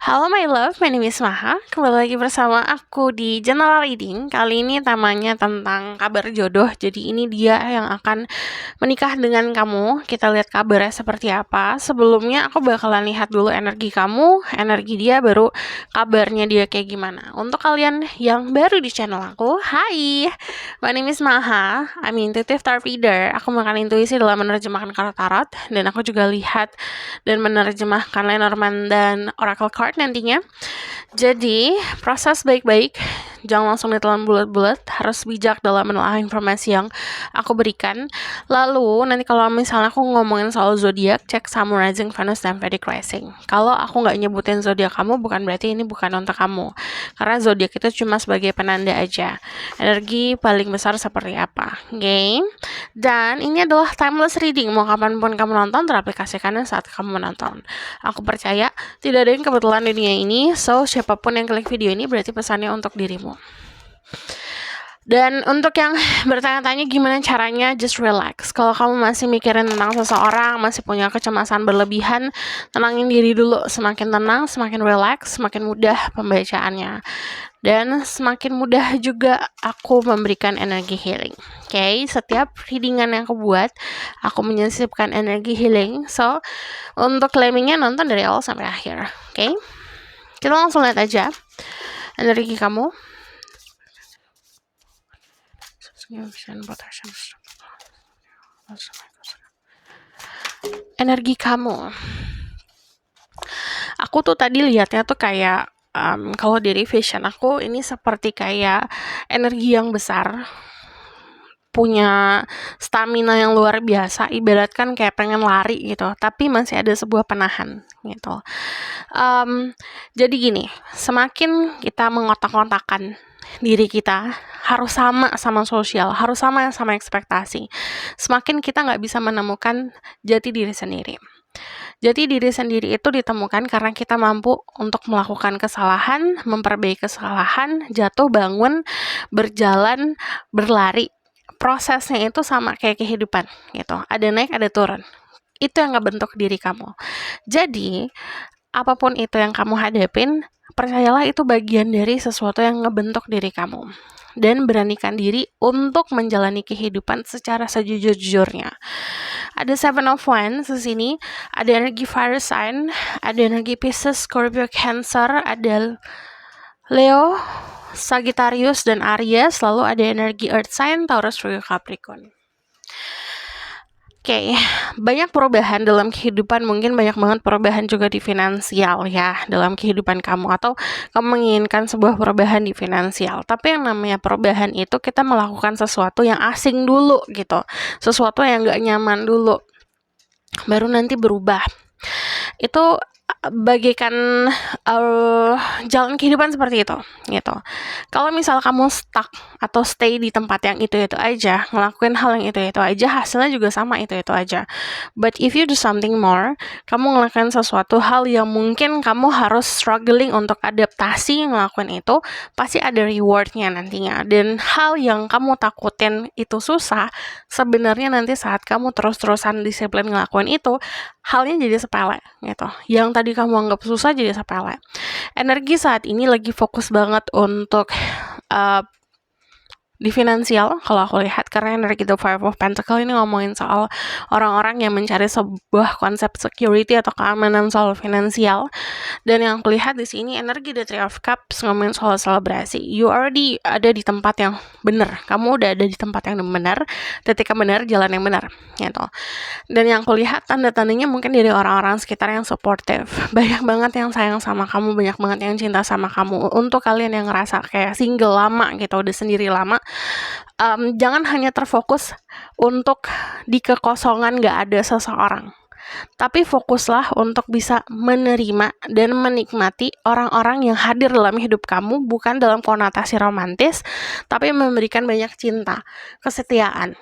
Halo my love, my name is Maha. Kembali lagi bersama aku di General Reading. Kali ini temanya tentang kabar jodoh. Jadi ini dia yang akan menikah dengan kamu. Kita lihat kabarnya seperti apa. Sebelumnya aku bakalan lihat dulu energi kamu, energi dia, baru kabarnya dia kayak gimana. Untuk kalian yang baru di channel aku, hai, my name is Maha. I'm intuitive tarot reader. Aku makan intuisi dalam menerjemahkan kartu tarot, dan aku juga lihat dan menerjemahkan Lenormand dan Oracle card nantinya. Jadi, proses baik-baik, jangan langsung ditelan bulat-bulat, harus bijak dalam menelaah informasi yang aku berikan. Lalu, nanti kalau misalnya aku ngomongin soal zodiak, cek Sun, Rising, Venus, dan Vedic Rising. Kalau aku nggak nyebutin zodiak kamu, bukan berarti ini bukan untuk kamu. Karena zodiak itu cuma sebagai penanda aja. Energi paling besar seperti apa. Oke? Dan ini adalah timeless reading. Mau kapanpun kamu nonton, teraplikasikannya saat kamu menonton. Aku percaya tidak ada yang kebetulan di dunia ini, so siapapun yang klik video ini berarti pesannya untuk dirimu. Dan untuk yang bertanya-tanya gimana caranya, just relax. Kalau kamu masih mikirin tentang seseorang, masih punya kecemasan berlebihan, tenangin diri dulu. Semakin tenang, semakin relax, semakin mudah pembacaannya. Dan semakin mudah juga aku memberikan energi healing. Oke, setiap readingan yang aku buat, aku menyisipkan energi healing. So, untuk claimingnya nonton dari awal sampai akhir. Oke, kita langsung lihat aja energi kamu. Energi kamu. Aku tuh tadi lihatnya tuh kayak kalau dari vision aku ini seperti kayak energi yang besar, punya stamina yang luar biasa, ibaratkan kayak pengen lari gitu, tapi masih ada sebuah penahan gitu. Jadi gini, semakin kita mengotak-otakan diri kita, harus sama sosial, harus sama ekspektasi, semakin kita nggak bisa menemukan jati diri sendiri. Jati diri sendiri itu ditemukan karena kita mampu untuk melakukan kesalahan, memperbaiki kesalahan, jatuh bangun, berjalan, berlari. Prosesnya itu sama kayak kehidupan gitu. Ada naik, ada turun. Itu yang ngebentuk diri kamu. Jadi, apapun itu yang kamu hadapin, percayalah itu bagian dari sesuatu yang ngebentuk diri kamu. Dan beranikan diri untuk menjalani kehidupan secara sejujur-jujurnya. Ada Seven of Wands di sini, ada energi fire sign, ada energi Pisces, Scorpio, Cancer, ada Leo, Sagittarius, dan Aries, lalu ada energi earth sign, Taurus, Virgo, Capricorn. Oke, banyak perubahan dalam kehidupan, mungkin banyak banget perubahan juga di finansial ya, dalam kehidupan kamu, atau kamu menginginkan sebuah perubahan di finansial. Tapi yang namanya perubahan itu kita melakukan sesuatu yang asing dulu gitu, sesuatu yang gak nyaman dulu, baru nanti berubah. Itu bagaikan jalan kehidupan seperti itu gitu. Kalau misal kamu stuck atau stay di tempat yang itu aja, ngelakuin hal yang itu aja, hasilnya juga sama itu aja. But if you do something more, kamu ngelakuin sesuatu hal yang mungkin kamu harus struggling untuk adaptasi ngelakuin itu, pasti ada rewardnya nantinya. Dan hal yang kamu takutin itu susah, sebenarnya nanti saat kamu terus-terusan disiplin ngelakuin itu, halnya jadi sepele gitu. Yang tadi kamu anggap susah jadi sepele. Energi saat ini lagi fokus banget untuk di finansial, kalau aku lihat, karena energi The Five of Pentacles ini ngomongin soal orang-orang yang mencari sebuah konsep security atau keamanan soal finansial. Dan yang aku lihat di sini energi The Three of Cups ngomongin soal selebrasi. You already ada di tempat yang benar. Kamu udah ada di tempat yang benar, titik yang benar, jalan yang benar gitu. Dan yang aku lihat tanda-tandanya mungkin dari orang-orang sekitar yang supportive. Banyak banget yang sayang sama kamu, banyak banget yang cinta sama kamu. Untuk kalian yang ngerasa kayak single lama gitu, udah sendiri lama, jangan hanya terfokus untuk di kekosongan gak ada seseorang, tapi fokuslah untuk bisa menerima dan menikmati orang-orang yang hadir dalam hidup kamu, bukan dalam konotasi romantis, tapi memberikan banyak cinta, kesetiaan.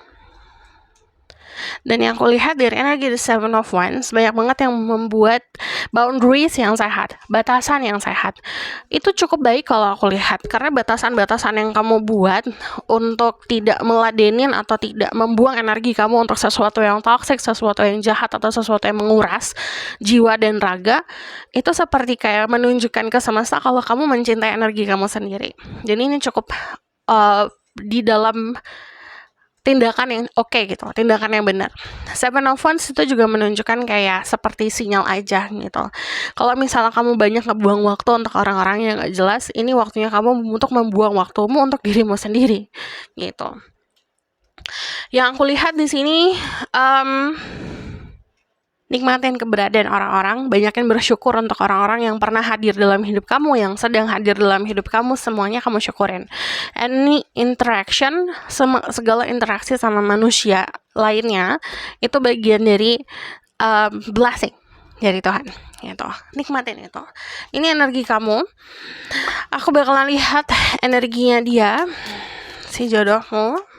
Dan yang aku lihat dari energi The Seven of Wands, banyak banget yang membuat boundaries yang sehat, batasan yang sehat. Itu cukup baik kalau aku lihat, karena batasan-batasan yang kamu buat untuk tidak meladenin atau tidak membuang energi kamu untuk sesuatu yang toxic, sesuatu yang jahat, atau sesuatu yang menguras jiwa dan raga, itu seperti kayak menunjukkan ke semesta kalau kamu mencintai energi kamu sendiri. Jadi ini cukup di dalam tindakan yang oke gitu, tindakan yang benar. Seven of Wands itu juga menunjukkan kayak seperti sinyal aja gitu. Kalau misalnya kamu banyak ngebuang waktu untuk orang-orang yang gak jelas, ini waktunya kamu untuk membuang waktumu untuk dirimu sendiri gitu. Yang aku lihat di sini, nikmatin keberadaan orang-orang, banyakin bersyukur untuk orang-orang yang pernah hadir dalam hidup kamu, yang sedang hadir dalam hidup kamu, semuanya kamu syukurin. Any interaction, segala interaksi sama manusia lainnya, itu bagian dari blessing dari Tuhan gitu. Nikmatin itu. Ini energi kamu. Aku bakalan lihat energinya dia, si jodohmu.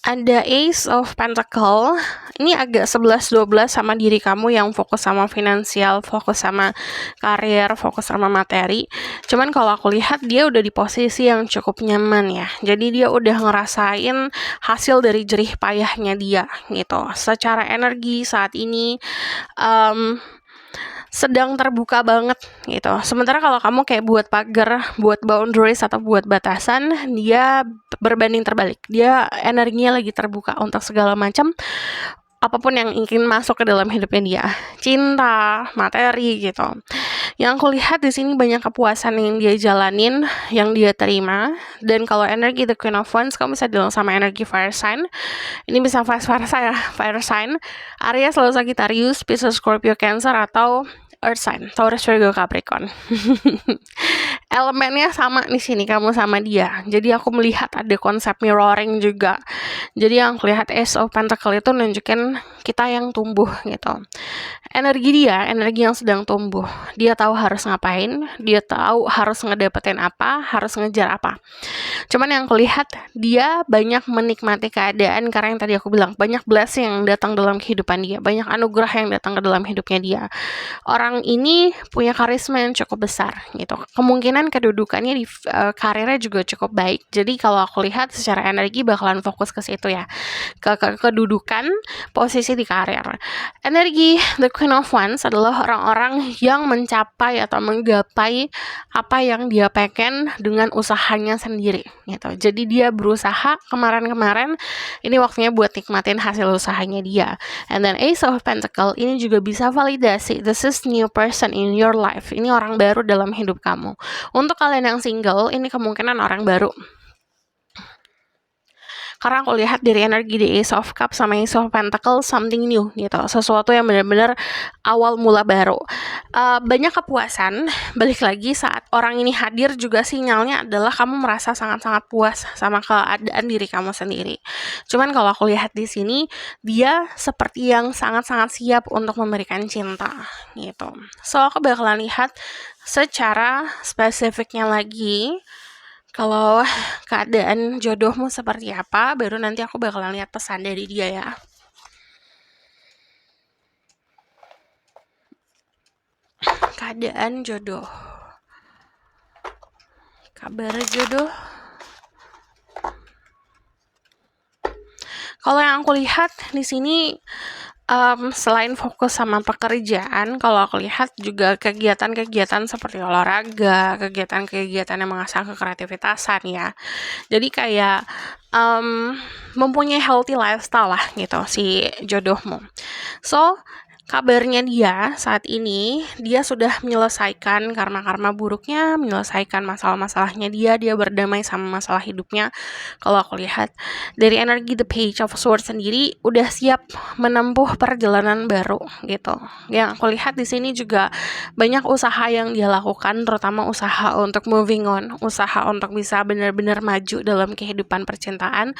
Ada Ace of Pentacle. Ini agak 11-12 sama diri kamu yang fokus sama finansial, fokus sama karir, fokus sama materi. Cuman kalau aku lihat dia udah di posisi yang cukup nyaman ya. Jadi dia udah ngerasain hasil dari jerih payahnya dia gitu. Secara energi saat ini sedang terbuka banget gitu. Sementara kalau kamu kayak buat pagar, buat boundaries atau buat batasan, dia berbanding terbalik. Dia energinya lagi terbuka untuk segala macam apapun yang ingin masuk ke dalam hidupnya dia. Cinta, materi gitu. Yang aku lihat di sini banyak kepuasan yang dia jalanin, yang dia terima. Dan kalau energi The Queen of Wands, kamu bisa bilang sama energi fire sign. Ini bisa fire sign, Aries, Leo, Sagittarius, Pisces, Scorpio, Cancer, atau Earth sign, Taurus, Virgo, Capricorn. Elemennya sama di sini, kamu sama dia. Jadi aku melihat ada konsep mirroring juga. Jadi yang aku lihat Ace of Pentacle itu nunjukin kita yang tumbuh gitu. Energi dia, energi yang sedang tumbuh. Dia tahu harus ngapain, dia tahu harus ngedapetin apa, harus ngejar apa. Cuman yang aku lihat, dia banyak menikmati keadaan karena yang tadi aku bilang, banyak blessing yang datang dalam kehidupan dia, banyak anugerah yang datang ke dalam hidupnya dia. Orang ini punya karisma yang cukup besar gitu. Kemungkinan kedudukannya di karirnya juga cukup baik. Jadi kalau aku lihat secara energi bakalan fokus ke situ ya. Ke kedudukan, posisi di karir. Energi The Queen of Wands adalah orang-orang yang mencapai atau menggapai apa yang dia pengen dengan usahanya sendiri gitu. Jadi dia berusaha kemarin-kemarin, ini waktunya buat nikmatin hasil usahanya dia. And then Ace of Pentacle ini juga bisa validasi, this is new person in your life. Ini orang baru dalam hidup kamu. Untuk kalian yang single, ini kemungkinan orang baru. Karena aku lihat dari energi di Ace of Cups sama Ace of Pentacle, something new gitu, sesuatu yang benar-benar awal mula baru. Banyak kepuasan. Balik lagi saat orang ini hadir juga sinyalnya adalah kamu merasa sangat-sangat puas sama keadaan diri kamu sendiri. Cuman kalau aku lihat di sini, dia seperti yang sangat-sangat siap untuk memberikan cinta gitu. So aku bakalan lihat secara spesifiknya lagi. Kalau keadaan jodohmu seperti apa, baru nanti aku bakalan lihat pesan dari dia ya. Keadaan jodoh. Kabar jodoh. Kalau yang aku lihat di sini, selain fokus sama pekerjaan, kalau aku lihat juga kegiatan-kegiatan seperti olahraga, kegiatan-kegiatan yang mengasah kekreativitasan ya. Jadi kayak mempunyai healthy lifestyle lah gitu si jodohmu. So kabarnya dia saat ini, dia sudah menyelesaikan karma-karma buruknya, menyelesaikan masalah-masalahnya dia berdamai sama masalah hidupnya. Kalau aku lihat dari energi The Page of Swords sendiri, udah siap menempuh perjalanan baru gitu. Yang aku lihat di sini juga banyak usaha yang dia lakukan, terutama usaha untuk moving on, usaha untuk bisa benar-benar maju dalam kehidupan percintaan.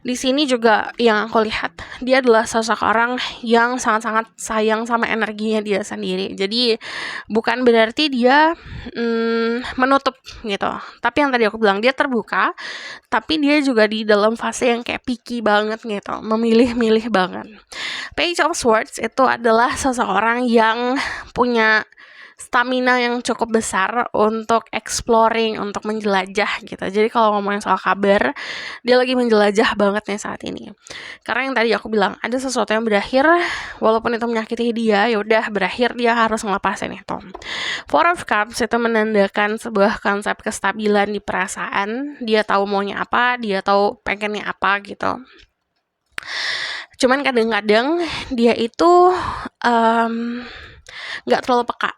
Di sini juga yang aku lihat, dia adalah sosok orang yang sangat-sangat sayang sama energinya dia sendiri. Jadi bukan berarti dia menutup gitu. Tapi yang tadi aku bilang, dia terbuka, tapi dia juga di dalam fase yang kayak picky banget gitu, memilih-milih banget. Page of Swords itu adalah seseorang yang punya stamina yang cukup besar untuk exploring, untuk menjelajah gitu. Jadi kalau ngomongin soal kabar, dia lagi menjelajah banget nih saat ini. Karena yang tadi aku bilang, ada sesuatu yang berakhir, walaupun itu menyakiti dia, ya udah berakhir, dia harus ngelepasin itu. Four of Cups itu menandakan sebuah konsep kestabilan di perasaan. Dia tahu maunya apa, dia tahu pengennya apa gitu. Cuman kadang-kadang dia itu nggak terlalu peka.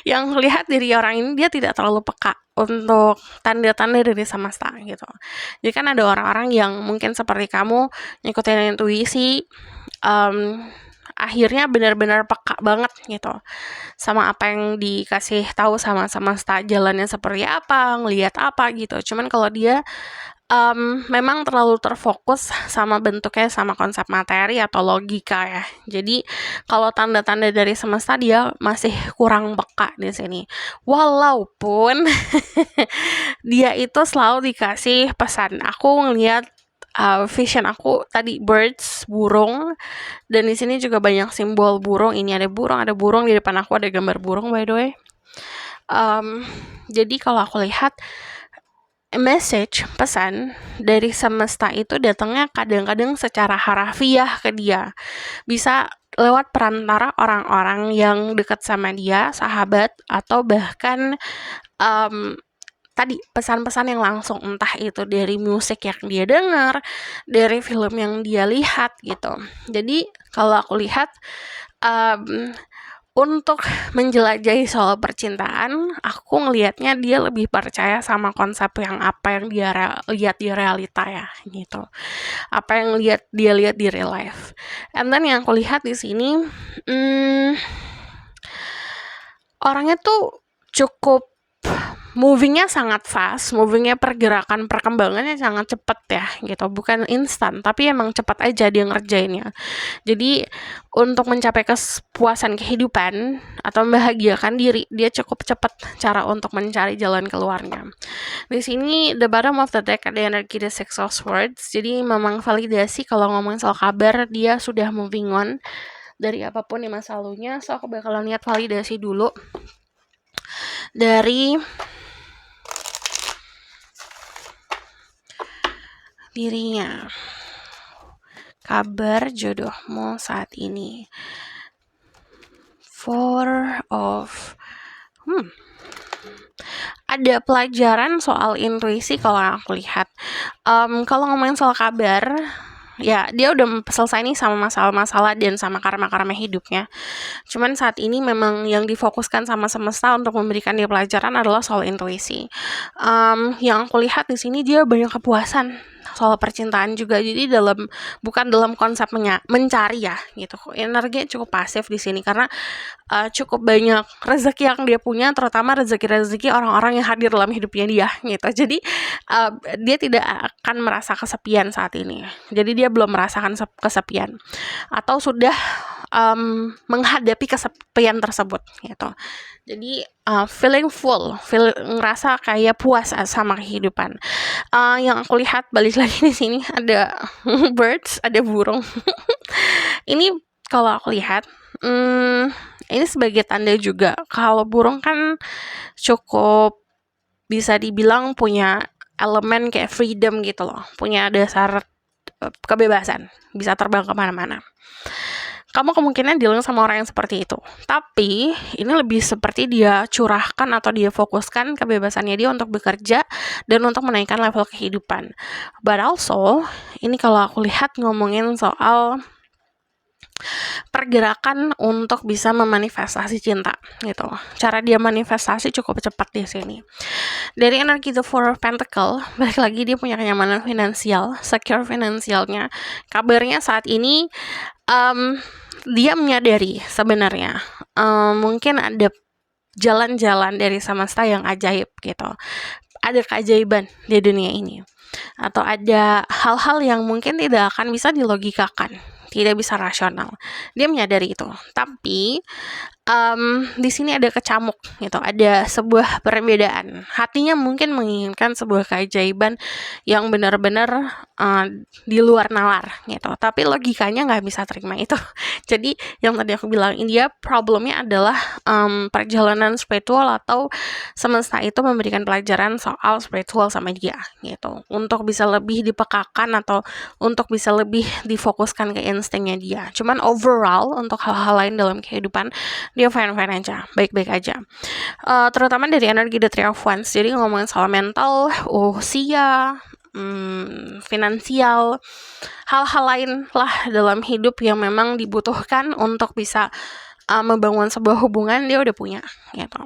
Yang lihat dari orang ini, dia tidak terlalu peka untuk tanda-tanda dari semesta gitu. Jadi kan ada orang-orang yang mungkin seperti kamu ngikutin intuisi, akhirnya benar-benar peka banget gitu sama apa yang dikasih tahu sama semesta, jalannya seperti apa, ngelihat apa gitu. Cuman kalau dia memang terlalu terfokus sama bentuknya, sama konsep materi atau logika ya. Jadi kalau tanda-tanda dari semesta, dia masih kurang peka di sini. Walaupun dia itu selalu dikasih pesan. Aku ngelihat vision aku tadi birds, burung, dan di sini juga banyak simbol burung. Ini ada burung di depan aku ada gambar burung by the way. Jadi kalau aku lihat message, pesan dari semesta itu datangnya kadang-kadang secara harafiah ke dia. Bisa lewat perantara orang-orang yang dekat sama dia, sahabat, atau bahkan tadi pesan-pesan yang langsung, entah itu dari musik yang dia dengar, dari film yang dia lihat gitu. Jadi kalau aku lihat untuk menjelajahi soal percintaan, aku ngelihatnya dia lebih percaya sama konsep yang apa yang dia lihat di realita ya gitu. Apa yang dia lihat di real life. And then yang aku lihat di sini, orangnya tuh cukup movingnya sangat fast, movingnya perkembangannya sangat cepat ya gitu, bukan instan, tapi emang cepat aja dia ngerjainnya. Jadi untuk mencapai kepuasan kehidupan atau membahagiakan diri, dia cukup cepat cara untuk mencari jalan keluarnya. Di sini the bottom of the deck ada energi the Six of Swords, jadi memang validasi kalau ngomongin soal kabar, dia sudah moving on dari apapun di masa lalunya. So aku bakalan lihat validasi dulu dari dirinya. Kabar jodohmu saat ini. Four of ada pelajaran soal intuisi kalau aku lihat. Kalau ngomongin soal kabar, ya dia udah selesai nih sama masalah-masalah dan sama karma-karma hidupnya. Cuman saat ini memang yang difokuskan sama semesta untuk memberikan dia pelajaran adalah soal intuisi. Yang aku lihat di sini dia banyak kepuasan soal percintaan juga. Jadi bukan dalam konsep mencari ya gitu. Energinya cukup pasif di sini karena cukup banyak rezeki yang dia punya, terutama rezeki orang-orang yang hadir dalam hidupnya dia gitu. Jadi dia tidak akan merasa kesepian saat ini. Jadi dia belum merasakan kesepian atau sudah menghadapi kesepian tersebut gitu. Jadi feeling full, ngerasa kayak puas sama kehidupan. Yang aku lihat balik lagi di sini ada birds, ada burung. Ini kalau aku lihat ini sebagai tanda juga kalau burung kan cukup bisa dibilang punya elemen kayak freedom gitu loh, punya dasar kebebasan, bisa terbang kemana-mana. Kamu kemungkinan dealing sama orang yang seperti itu. Tapi ini lebih seperti dia curahkan atau dia fokuskan kebebasannya dia untuk bekerja dan untuk menaikkan level kehidupan. But also, ini kalau aku lihat ngomongin soal pergerakan untuk bisa memanifestasi cinta gitu. Cara dia manifestasi cukup cepat di sini. Dari energi The Four of Pentacle, balik lagi dia punya kenyamanan finansial, secure finansialnya. Kabarnya saat ini dia menyadari sebenarnya mungkin ada jalan-jalan dari semesta yang ajaib gitu. Ada keajaiban di dunia ini. Atau ada hal-hal yang mungkin tidak akan bisa dilogikakan tidak bisa rasional. Dia menyadari itu. Tapi di sini ada kecamuk gitu, ada sebuah perbedaan. Hatinya mungkin menginginkan sebuah keajaiban yang benar-benar di luar nalar gitu, tapi logikanya nggak bisa terima itu. Jadi yang tadi aku bilang, dia problemnya adalah perjalanan spiritual atau semesta itu memberikan pelajaran soal spiritual sama dia gitu, untuk bisa lebih dipekakan atau untuk bisa lebih difokuskan ke instingnya dia. Cuman overall untuk hal-hal lain dalam kehidupan dia fine-fine aja, baik-baik aja. Terutama dari energi The Three of Wands. Jadi ngomongin soal mental, usia, finansial, hal-hal lain lah dalam hidup yang memang dibutuhkan untuk bisa membangun sebuah hubungan, dia udah punya gitu.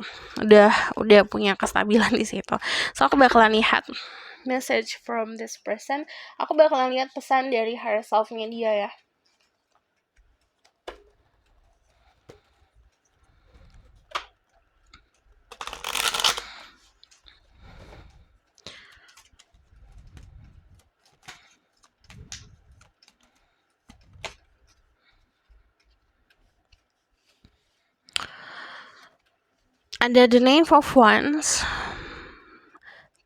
Udah punya kestabilan di situ. So aku bakalan lihat message from this person. Aku bakalan lihat pesan dari higher self-nya dia ya. Ada the Knave of Wands,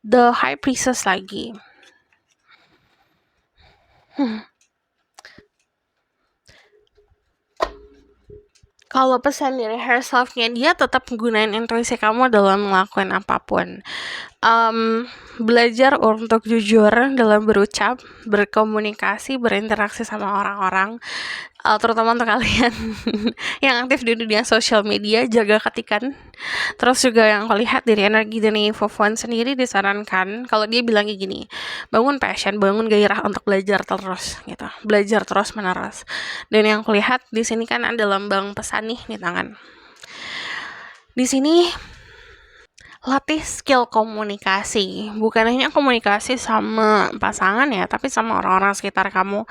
the High Priestess lagi. Kalau pesan dari herself-nya dia, tetap gunain intuisi kamu dalam melakukan apapun. Belajar untuk jujur dalam berucap, berkomunikasi, berinteraksi sama orang-orang, terutama untuk kalian yang aktif di dunia sosial media, jaga ketikan. Terus juga yang aku lihat dari energi The Knave of Wands sendiri, disarankan kalau dia bilang kayak gini, bangun passion, bangun gairah untuk belajar terus gitu, belajar terus menerus. Dan yang aku lihat di sini kan ada lambang pesan nih di tangan. Di sini latih skill komunikasi, bukan hanya komunikasi sama pasangan ya, tapi sama orang-orang sekitar kamu.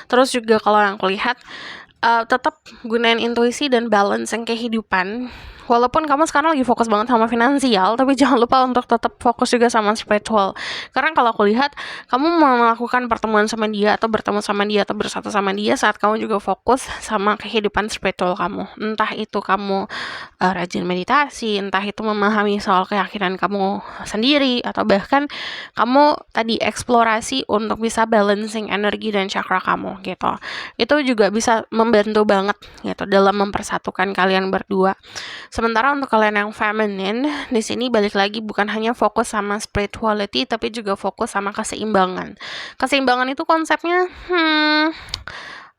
Terus juga kalau yang aku lihat, tetap gunain intuisi dan balancing kehidupan. Walaupun kamu sekarang lagi fokus banget sama finansial, tapi jangan lupa untuk tetap fokus juga sama spiritual. Karena kalau aku lihat, kamu mau melakukan pertemuan sama dia, atau bertemu sama dia, atau bersatu sama dia saat kamu juga fokus sama kehidupan spiritual kamu. Entah itu kamu rajin meditasi, entah itu memahami soal keyakinan kamu sendiri, atau bahkan kamu tadi eksplorasi untuk bisa balancing energi dan chakra kamu gitu. Itu juga bisa membantu banget gitu dalam mempersatukan kalian berdua. Sementara untuk kalian yang feminine, di sini balik lagi bukan hanya fokus sama spirituality, tapi juga fokus sama keseimbangan. Keseimbangan itu konsepnya,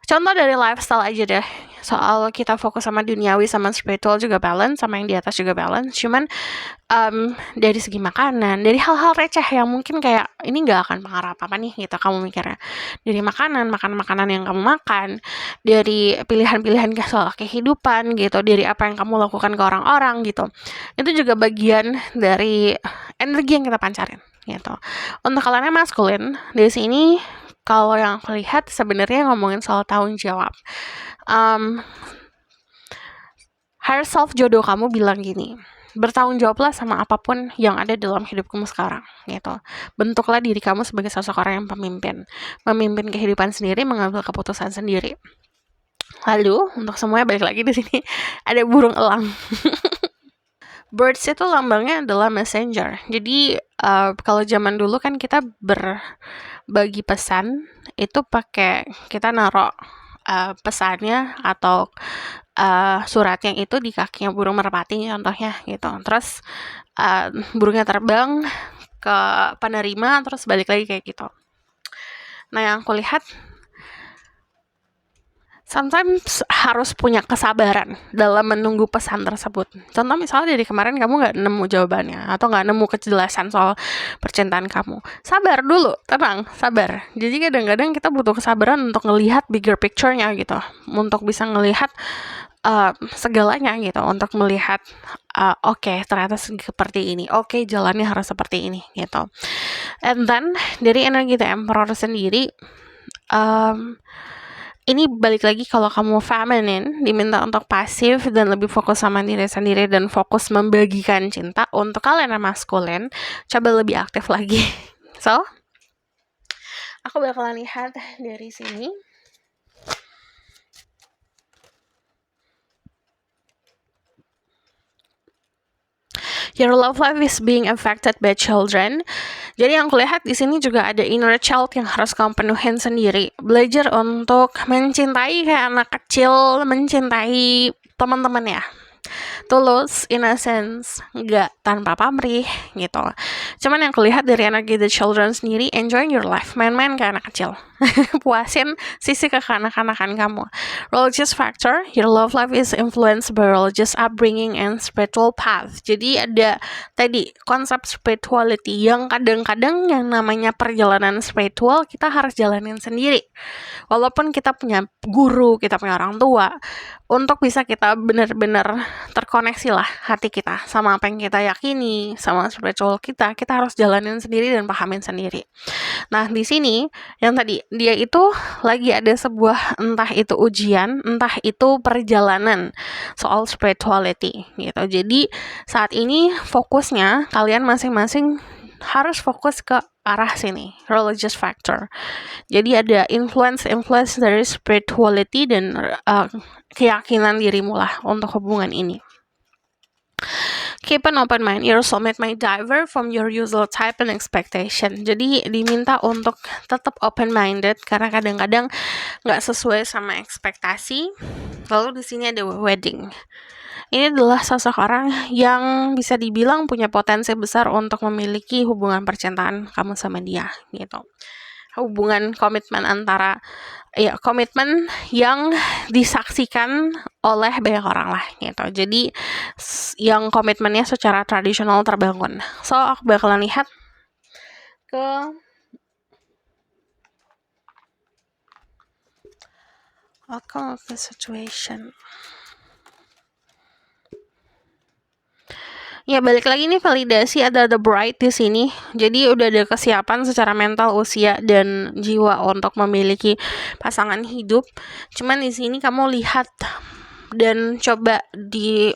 contoh dari lifestyle aja deh. Soal kita fokus sama duniawi sama spiritual juga balance, sama yang di atas juga balance. Cuman dari segi makanan, dari hal-hal receh yang mungkin kayak ini nggak akan pengaruh apa-apa nih gitu kamu mikirnya. Dari makanan yang kamu makan, dari pilihan-pilihan soal kehidupan gitu, dari apa yang kamu lakukan ke orang-orang gitu. Itu juga bagian dari energi yang kita pancarin gitu. Untuk kalian yang maskulin, di sini kalau yang aku lihat sebenarnya ngomongin soal tanggung jawab. Higher self jodoh kamu bilang gini, bertanggung jawablah sama apapun yang ada dalam hidup kamu sekarang gitu. Bentuklah diri kamu sebagai sosok orang yang memimpin kehidupan sendiri, mengambil keputusan sendiri. Lalu untuk semuanya balik lagi di sini ada burung elang. Birds itu lambangnya adalah messenger. Jadi kalau zaman dulu kan kita berbagi pesan itu pakai, kita naruh pesannya atau suratnya itu di kakinya burung merpati contohnya gitu. Terus burungnya terbang ke penerima, terus balik lagi kayak gitu. Nah yang aku lihat, sometimes harus punya kesabaran dalam menunggu pesan tersebut. Contoh misalnya dari kemarin kamu gak nemu jawabannya, atau gak nemu kejelasan soal percintaan kamu. Sabar dulu, tenang, sabar. Jadi kadang-kadang kita butuh kesabaran untuk ngelihat bigger picture-nya gitu. Untuk bisa ngelihat segalanya gitu. Untuk melihat, oke, ternyata seperti ini. Oke, jalannya harus seperti ini gitu. And then, dari energi The Emperor sendiri, ini balik lagi, kalau kamu feminine diminta untuk pasif dan lebih fokus sama diri sendiri dan fokus membagikan cinta. Untuk kalian yang maskulin, coba lebih aktif lagi. So, aku bakalan lihat dari sini. Your love life is being affected by children. Jadi yang kulihat di sini juga ada inner child yang harus kamu penuhin sendiri. Belajar untuk mencintai kayak anak kecil, mencintai teman-teman ya. Tulus, innocence, nggak tanpa pamrih gitu. Cuman yang kulihat dari energi the children sendiri, enjoying your life, main-main kayak anak kecil. Puasin sisi kekanak-kanakan kamu. Religious factor, your love life is influenced by religious upbringing and spiritual path. Jadi ada tadi konsep spirituality yang kadang-kadang yang namanya perjalanan spiritual kita harus jalanin sendiri. Walaupun kita punya guru, kita punya orang tua, untuk bisa kita benar-benar terkoneksi lah hati kita sama apa yang kita yakini, sama spiritual kita harus jalanin sendiri dan pahamin sendiri. Nah, di sini yang tadi dia itu lagi ada sebuah entah itu ujian, entah itu perjalanan soal spirituality gitu. Jadi saat ini fokusnya kalian masing-masing harus fokus ke arah sini, religious factor. Jadi ada influence dari spirituality dan keyakinan dirimu lah untuk hubungan ini. Keep an open mind. Your soulmate might differ from your usual type and expectation. Jadi diminta untuk tetap open-minded karena kadang-kadang nggak sesuai sama ekspektasi. Lalu di sini ada wedding. Ini adalah sosok orang yang bisa dibilang punya potensi besar untuk memiliki hubungan percintaan kamu sama dia gitu. Hubungan komitmen antara komitmen yang disaksikan oleh banyak orang lah gitu. Jadi yang komitmennya secara tradisional terbangun. So aku bakalan lihat ke outcome of the situation. Ya balik lagi nih validasi ada the bright di sini. Jadi udah ada kesiapan secara mental, usia dan jiwa untuk memiliki pasangan hidup. Cuman di sini kamu lihat dan coba di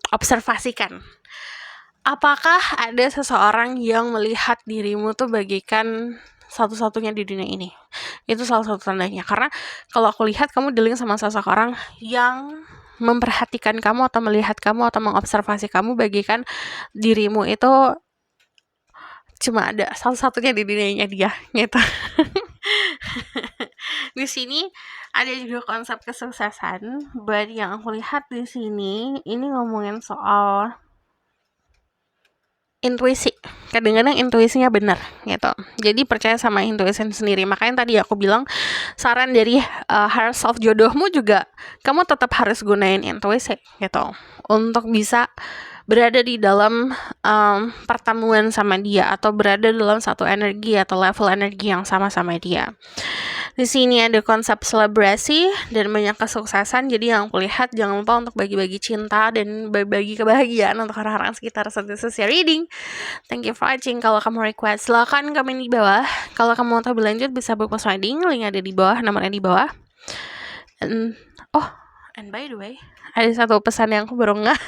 observasikan. Apakah ada seseorang yang melihat dirimu tuh bagaikan satu-satunya di dunia ini? Itu salah satu tandanya. Karena kalau aku lihat kamu dealing sama seseorang yang memperhatikan kamu atau melihat kamu atau mengobservasi kamu bagaikan dirimu itu cuma ada satu-satunya di dunianya dia gitu. Di sini ada juga konsep kesuksesan, but yang aku lihat di sini ini ngomongin soal intuisi. Kadang-kadang intuisinya benar gitu. Jadi percaya sama intuisi sendiri. Makanya tadi aku bilang saran dari higher self jodohmu juga kamu tetap harus gunain intuisi gitu untuk bisa berada di dalam pertemuan sama dia atau berada dalam satu energi atau level energi yang sama dia. Di sini ada konsep selebrasi dan banyak kesuksesan. Jadi yang aku lihat jangan lupa untuk bagi-bagi cinta dan bagi kebahagiaan untuk orang-orang sekitar. So this is your reading. Thank you for watching. Kalau kamu request silahkan komen di bawah. Kalau kamu mau tahu lebih lanjut bisa book post reading. Link ada di bawah, nomornya di bawah. And by the way, ada satu pesan yang aku baru nggak.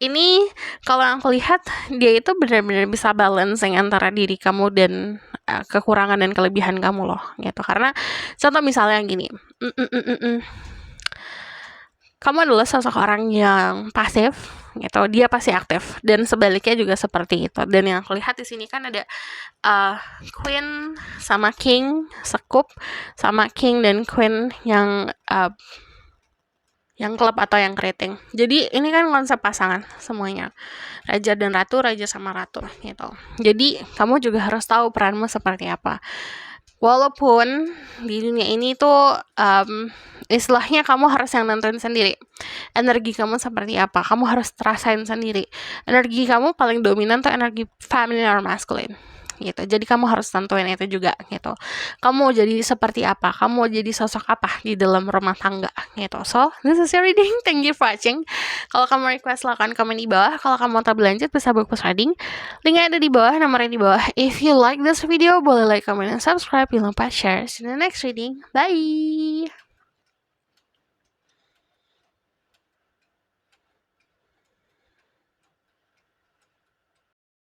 Ini kalau aku lihat dia itu benar-benar bisa balancing antara diri kamu dan kekurangan dan kelebihan kamu loh gitu. Karena contoh misalnya gini, kamu adalah sosok orang yang pasif gitu, dia pasti aktif dan sebaliknya juga seperti itu. Dan yang aku lihat di sini kan ada queen sama king, sekup sama king dan queen yang klub atau yang keriting. Jadi ini kan konsep pasangan semuanya. Raja dan ratu, raja sama ratu gitu. Jadi kamu juga harus tahu peranmu seperti apa. Walaupun di dunia ini tuh istilahnya kamu harus yang nentuin sendiri. Energi kamu seperti apa, kamu harus rasain sendiri. Energi kamu paling dominan tuh energi feminine or masculine gitu. Jadi kamu harus tentuin itu juga gitu. Kamu mau jadi seperti apa? Kamu mau jadi sosok apa di dalam rumah tangga gitu. So, this is your reading. Thank you for watching. Kalau kamu request silahkan komen di bawah. Kalau kamu mau tahu berlanjut bisa book post reading. Linknya ada di bawah, nomornya di bawah. If you like this video, boleh like, comment, and subscribe. Jangan lupa share. See you in the next reading. Bye!